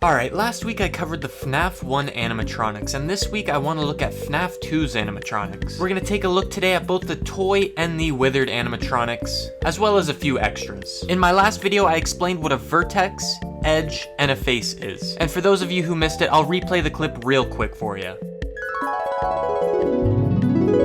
Alright, last week I covered the FNAF 1 animatronics, and this week I want to look at FNAF 2's animatronics. We're going to take a look today at both the toy and the Withered animatronics, as well as a few extras. In my last video I explained what a vertex, edge, and a face is. And for those of you who missed it, I'll replay the clip real quick for you.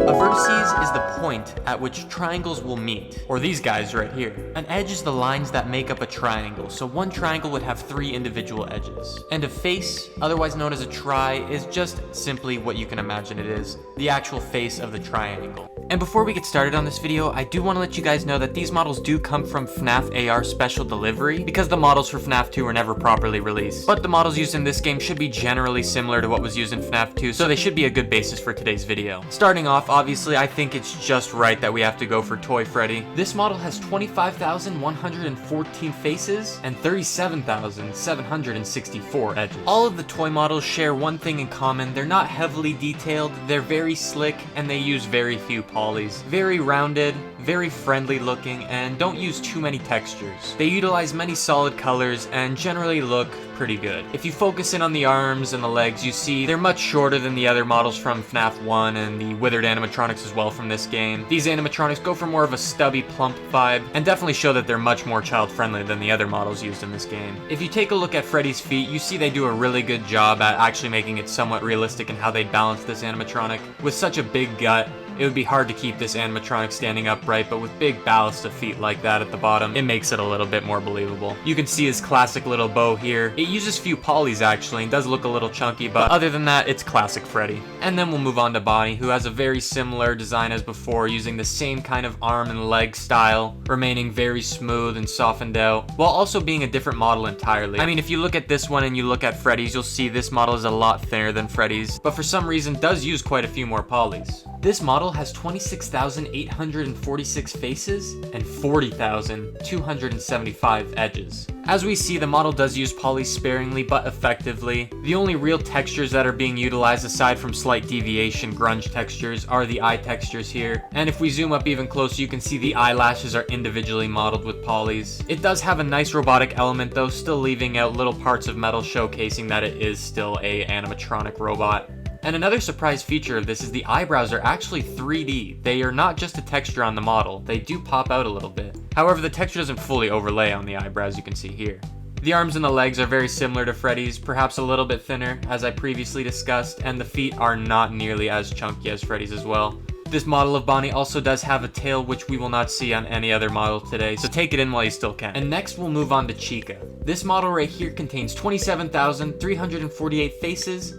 A vertices is the point at which triangles will meet, or these guys right here. An edge is the lines that make up a triangle, so one triangle would have 3 individual edges. And a face, otherwise known as a tri, is just simply what you can imagine it is, the actual face of the triangle. And before we get started on this video, I do want to let you guys know that these models do come from FNAF AR special delivery, because the models for FNAF 2 were never properly released. But the models used in this game should be generally similar to what was used in FNAF 2, so they should be a good basis for today's video. Starting off, obviously, I think it's just right that we have to go for Toy Freddy. This model has 25,114 faces and 37,764 edges. All of the toy models share one thing in common: they're not heavily detailed, they're very slick, and they use very few polys. Very rounded, very friendly looking, and don't use too many textures. They utilize many solid colors and generally look pretty good. If you focus in on the arms and the legs, you see they're much shorter than the other models from FNAF 1 and the Withered animatronics as well from this game. These animatronics go for more of a stubby, plump vibe, and definitely show that they're much more child-friendly than the other models used in this game. If you take a look at Freddy's feet, you see they do a really good job at actually making it somewhat realistic in how they balance this animatronic. With such a big gut, it would be hard to keep this animatronic standing upright, but with big ballast of feet like that at the bottom, it makes it a little bit more believable. You can see his classic little bow here. It uses few polys actually, and does look a little chunky, but other than that, it's classic Freddy. And then we'll move on to Bonnie, who has a very similar design as before, using the same kind of arm and leg style, remaining very smooth and softened out, while also being a different model entirely. I mean, if you look at this one and you look at Freddy's, you'll see this model is a lot thinner than Freddy's, but for some reason does use quite a few more polys. This model has 26,846 faces and 40,275 edges. As we see, the model does use polys sparingly but effectively. The only real textures that are being utilized aside from slight deviation grunge textures are the eye textures here. And if we zoom up even closer, you can see the eyelashes are individually modeled with polys. It does have a nice robotic element though, still leaving out little parts of metal showcasing that it is still a animatronic robot. And another surprise feature of this is the eyebrows are actually 3D. They are not just a texture on the model, they do pop out a little bit. However, the texture doesn't fully overlay on the eyebrows, you can see here. The arms and the legs are very similar to Freddy's, perhaps a little bit thinner, as I previously discussed, and the feet are not nearly as chunky as Freddy's as well. This model of Bonnie also does have a tail, which we will not see on any other model today, so take it in while you still can. And next we'll move on to Chica. This model right here contains 27,348 faces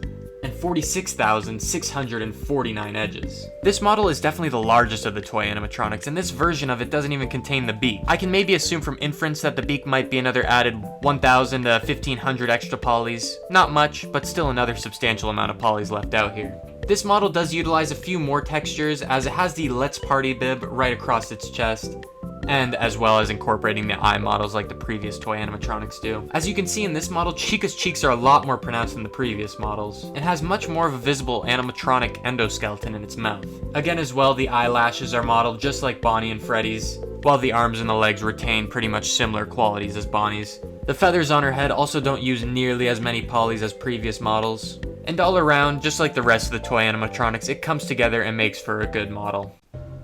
and 46,649 edges. This model is definitely the largest of the toy animatronics, and this version of it doesn't even contain the beak. I can maybe assume from inference that the beak might be another added 1,000 to 1,500 extra polys. Not much, but still another substantial amount of polys left out here. This model does utilize a few more textures, as it has the Let's Party bib right across its chest, and as well as incorporating the eye models like the previous toy animatronics do. As you can see in this model, Chica's cheeks are a lot more pronounced than the previous models. It has much more of a visible animatronic endoskeleton in its mouth. Again as well, the eyelashes are modeled just like Bonnie and Freddy's, while the arms and the legs retain pretty much similar qualities as Bonnie's. The feathers on her head also don't use nearly as many polys as previous models. And all around, just like the rest of the toy animatronics, it comes together and makes for a good model.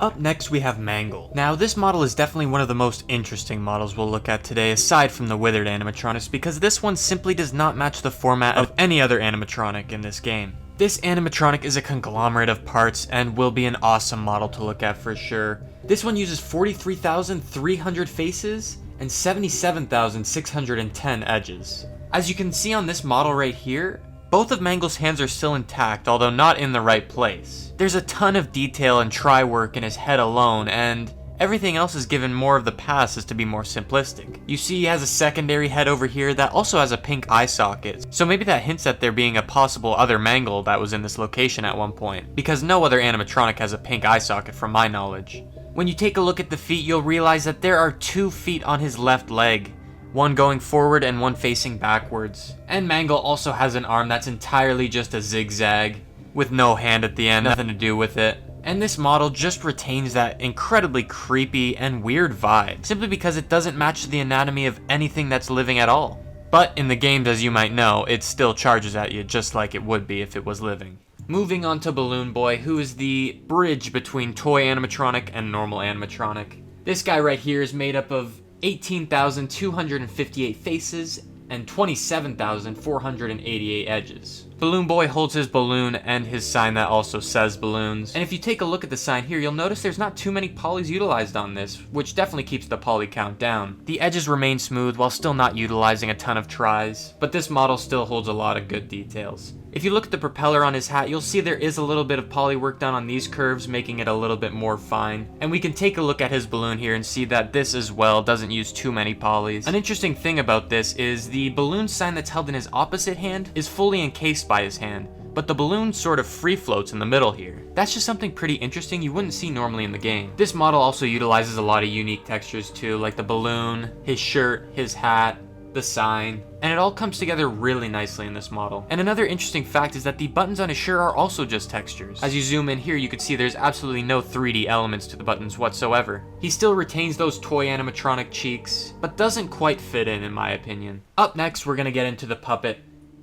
Up next we have Mangle. Now this model is definitely one of the most interesting models we'll look at today aside from the Withered animatronics, because this one simply does not match the format of any other animatronic in this game. This animatronic is a conglomerate of parts and will be an awesome model to look at for sure. This one uses 43,300 faces and 77,610 edges. As you can see on this model right here, both of Mangle's hands are still intact, although not in the right place. There's a ton of detail and try work in his head alone, and everything else is given more of the pass as to be more simplistic. You see he has a secondary head over here that also has a pink eye socket, so maybe that hints at there being a possible other Mangle that was in this location at one point, because no other animatronic has a pink eye socket from my knowledge. When you take a look at the feet, you'll realize that there are 2 feet on his left leg, one going forward and one facing backwards. And Mangle also has an arm that's entirely just a zigzag, with no hand at the end, nothing to do with it. And this model just retains that incredibly creepy and weird vibe, simply because it doesn't match the anatomy of anything that's living at all. But in the games, as you might know, it still charges at you just like it would be if it was living. Moving on to Balloon Boy, who is the bridge between toy animatronic and normal animatronic. This guy right here is made up of 18,258 faces and 27,488 edges. Balloon Boy holds his balloon and his sign that also says balloons. And if you take a look at the sign here, you'll notice there's not too many polys utilized on this, which definitely keeps the poly count down. The edges remain smooth while still not utilizing a ton of tries, but this model still holds a lot of good details. If you look at the propeller on his hat, you'll see there is a little bit of poly work done on these curves, making it a little bit more fine. And we can take a look at his balloon here and see that this as well doesn't use too many polys. An interesting thing about this is the balloon sign that's held in his opposite hand is fully encased by his hand, but the balloon sort of free floats in the middle here. That's just something pretty interesting you wouldn't see normally in the game. This model also utilizes a lot of unique textures too, like the balloon, his shirt, his hat, the sign, and it all comes together really nicely in this model. And another interesting fact is that the buttons on his shirt are also just textures. As you zoom in here, you can see there's absolutely no 3D elements to the buttons whatsoever. He still retains those toy animatronic cheeks, but doesn't quite fit in my opinion. Up next, we're gonna get into the puppet.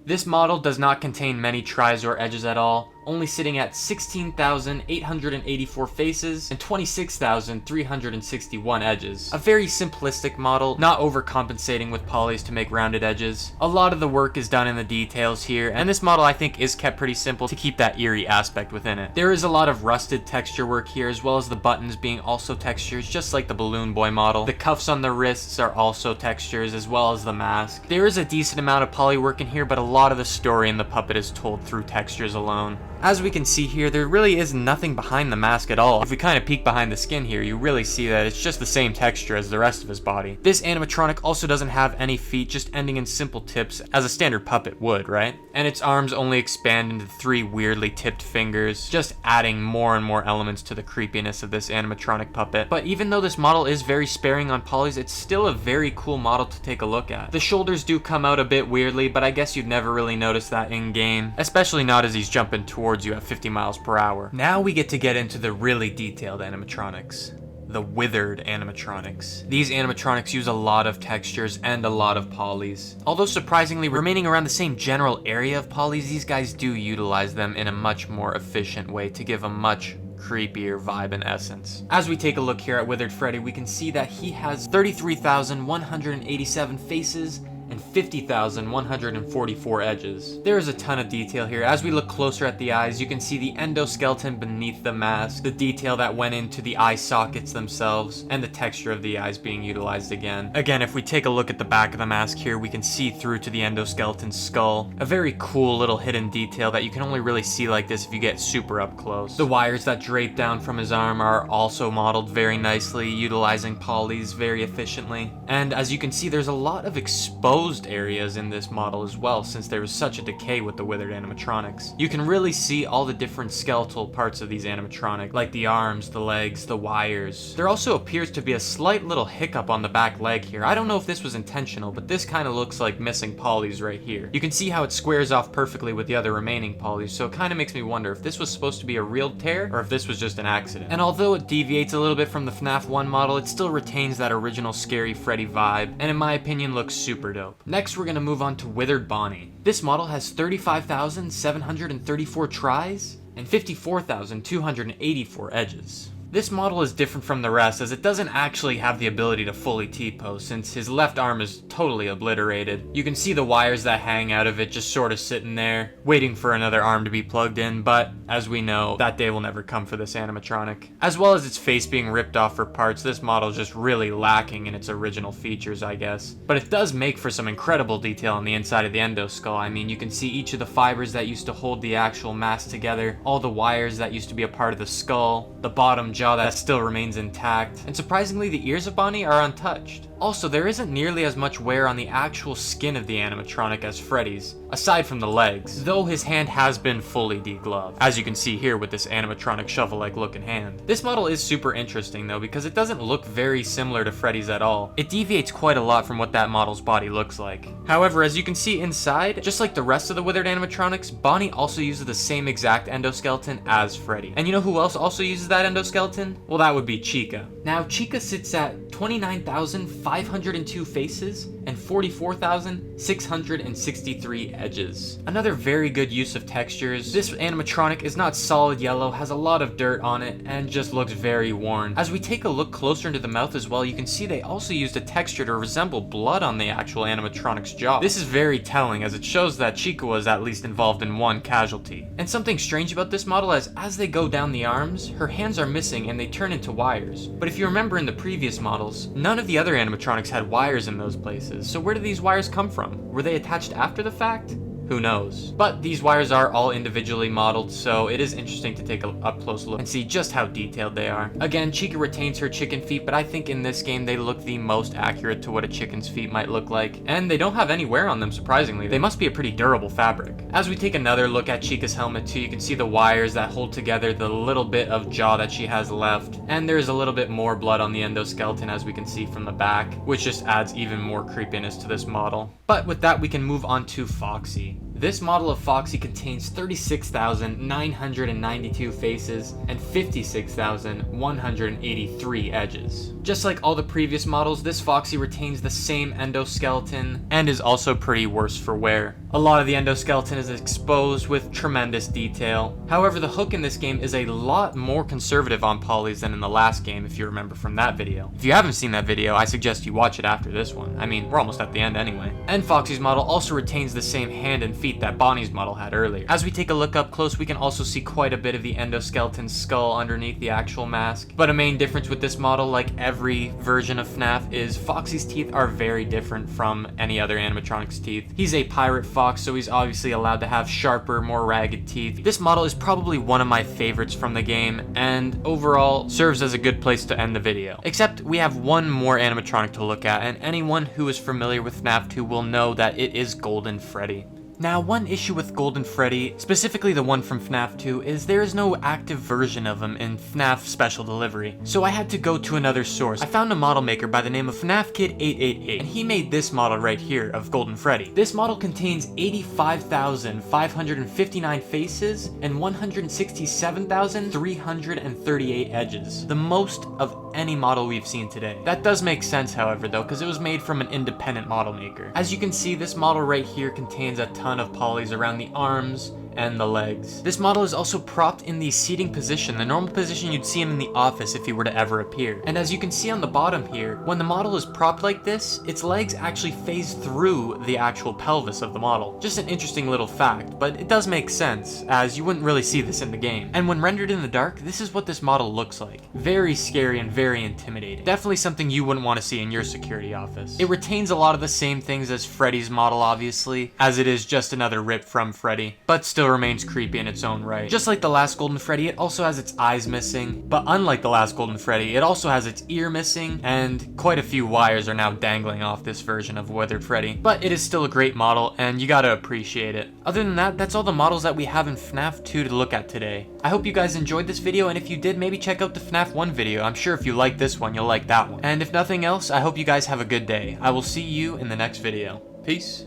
This model does not contain many tries or edges at all, only sitting at 16,884 faces and 26,361 edges. A very simplistic model, not overcompensating with polys to make rounded edges. A lot of the work is done in the details here, and this model I think is kept pretty simple to keep that eerie aspect within it. There is a lot of rusted texture work here, as well as the buttons being also textures, just like the Balloon Boy model. The cuffs on the wrists are also textures, as well as the mask. There is a decent amount of poly work in here, but a lot of the story in the puppet is told through textures alone. As we can see here, there really is nothing behind the mask at all. If we kind of peek behind the skin here, you really see that it's just the same texture as the rest of his body. This animatronic also doesn't have any feet, just ending in simple tips, as a standard puppet would, right? And its arms only expand into 3 weirdly tipped fingers, just adding more and more elements to the creepiness of this animatronic puppet. But even though this model is very sparing on polys, it's still a very cool model to take a look at. The shoulders do come out a bit weirdly, but I guess you'd never really notice that in-game, especially not as he's jumping towards you at 50 miles per hour. Now we get to get into the really detailed animatronics. The withered animatronics. These animatronics use a lot of textures and a lot of polys. Although surprisingly remaining around the same general area of polys, these guys do utilize them in a much more efficient way to give a much creepier vibe and essence. As we take a look here at Withered Freddy, we can see that he has 33,187 faces and 50,144 edges. There is a ton of detail here. As we look closer at the eyes, you can see the endoskeleton beneath the mask, the detail that went into the eye sockets themselves, and the texture of the eyes being utilized again. Again, if we take a look at the back of the mask here, we can see through to the endoskeleton's skull. A very cool little hidden detail that you can only really see like this if you get super up close. The wires that drape down from his arm are also modeled very nicely, utilizing polys very efficiently. And as you can see, there's a lot of exposed areas in this model as well, since there was such a decay with the withered animatronics. You can really see all the different skeletal parts of these animatronic, like the arms, the legs, the wires. There also appears to be a slight little hiccup on the back leg here. I don't know if this was intentional, but this kind of looks like missing polys right here. You can see how it squares off perfectly with the other remaining polys, so it kind of makes me wonder if this was supposed to be a real tear or if this was just an accident. And although it deviates a little bit from the FNAF 1 model, it still retains that original scary Freddy vibe, and in my opinion looks super dope. Next, we're going to move on to Withered Bonnie. This model has 35,734 tries and 54,284 edges. This model is different from the rest, as it doesn't actually have the ability to fully T-pose, since his left arm is totally obliterated. You can see the wires that hang out of it just sort of sitting there, waiting for another arm to be plugged in, but as we know, that day will never come for this animatronic. As well as its face being ripped off for parts, this model is just really lacking in its original features, I guess. But it does make for some incredible detail on the inside of the endoskull. I mean, you can see each of the fibers that used to hold the actual mask together, all the wires that used to be a part of the skull, the bottom jaw that still remains intact, and surprisingly the ears of Bonnie are untouched. Also, there isn't nearly as much wear on the actual skin of the animatronic as Freddy's, aside from the legs, though his hand has been fully degloved, as you can see here with this animatronic shovel-like looking hand. This model is super interesting though, because it doesn't look very similar to Freddy's at all. It deviates quite a lot from what that model's body looks like. However, as you can see inside, just like the rest of the withered animatronics, Bonnie also uses the same exact endoskeleton as Freddy. And you know who else also uses that endoskeleton? Well, that would be Chica. Now, Chica sits at 29,000 502 faces and 44,663 edges. Another very good use of textures. This animatronic is not solid yellow, has a lot of dirt on it, and just looks very worn. As we take a look closer into the mouth as well, you can see they also used a texture to resemble blood on the actual animatronic's jaw. This is very telling, as it shows that Chica was at least involved in one casualty. And something strange about this model is as they go down the arms, her hands are missing and they turn into wires. But if you remember in the previous models, none of the other animatronics had wires in those places, so where did these wires come from? Were they attached after the fact? Who knows? But these wires are all individually modeled, so it is interesting to take a up close look and see just how detailed they are. Again, Chica retains her chicken feet, but I think in this game they look the most accurate to what a chicken's feet might look like. And they don't have any wear on them, surprisingly. They must be a pretty durable fabric. As we take another look at Chica's helmet too, you can see the wires that hold together the little bit of jaw that she has left. And there's a little bit more blood on the endoskeleton, as we can see from the back, which just adds even more creepiness to this model. But with that, we can move on to Foxy. This model of Foxy contains 36,992 faces and 56,183 edges. Just like all the previous models, this Foxy retains the same endoskeleton and is also pretty worse for wear. A lot of the endoskeleton is exposed with tremendous detail. However, the hook in this game is a lot more conservative on polys than in the last game, if you remember from that video. If you haven't seen that video, I suggest you watch it after this one. I mean, we're almost at the end anyway. And Foxy's model also retains the same hand and feet that Bonnie's model had earlier. As we take a look up close, we can also see quite a bit of the endoskeleton skull underneath the actual mask. But a main difference with this model, like every version of FNAF, is Foxy's teeth are very different from any other animatronic's teeth. He's a pirate fox, so he's obviously allowed to have sharper, more ragged teeth. This model is probably one of my favorites from the game, and overall serves as a good place to end the video. Except we have one more animatronic to look at, and anyone who is familiar with FNAF 2 will know that it is Golden Freddy. Now, one issue with Golden Freddy, specifically the one from FNAF 2, is there is no active version of him in FNAF Special Delivery, so I had to go to another source. I found a model maker by the name of FNAF Kid 888, and he made this model right here of Golden Freddy. This model contains 85,559 faces and 167,338 edges, the most of any model we've seen today. That does make sense, however, though, because it was made from an independent model maker. As you can see, this model right here contains a ton of polys around the arms and the legs. This model is also propped in the seating position, the normal position you'd see him in the office if he were to ever appear. And as you can see on the bottom here, when the model is propped like this, its legs actually phase through the actual pelvis of the model. Just an interesting little fact, but it does make sense, as you wouldn't really see this in the game. And when rendered in the dark, this is what this model looks like. Very scary and very intimidating. Definitely something you wouldn't want to see in your security office. It retains a lot of the same things as Freddy's model, obviously, as it is just another rip from Freddy, but still remains creepy in its own right. Just like the last Golden Freddy, it also has its eyes missing, but unlike the last Golden Freddy, it also has its ear missing, and quite a few wires are now dangling off this version of Withered Freddy. But it is still a great model, and you gotta appreciate it. Other than that, that's all the models that we have in FNAF 2 to look at today. I hope you guys enjoyed this video, and if you did, maybe check out the FNAF 1 video. I'm sure if you like this one, you'll like that one. And if nothing else, I hope you guys have a good day. I will see you in the next video. Peace.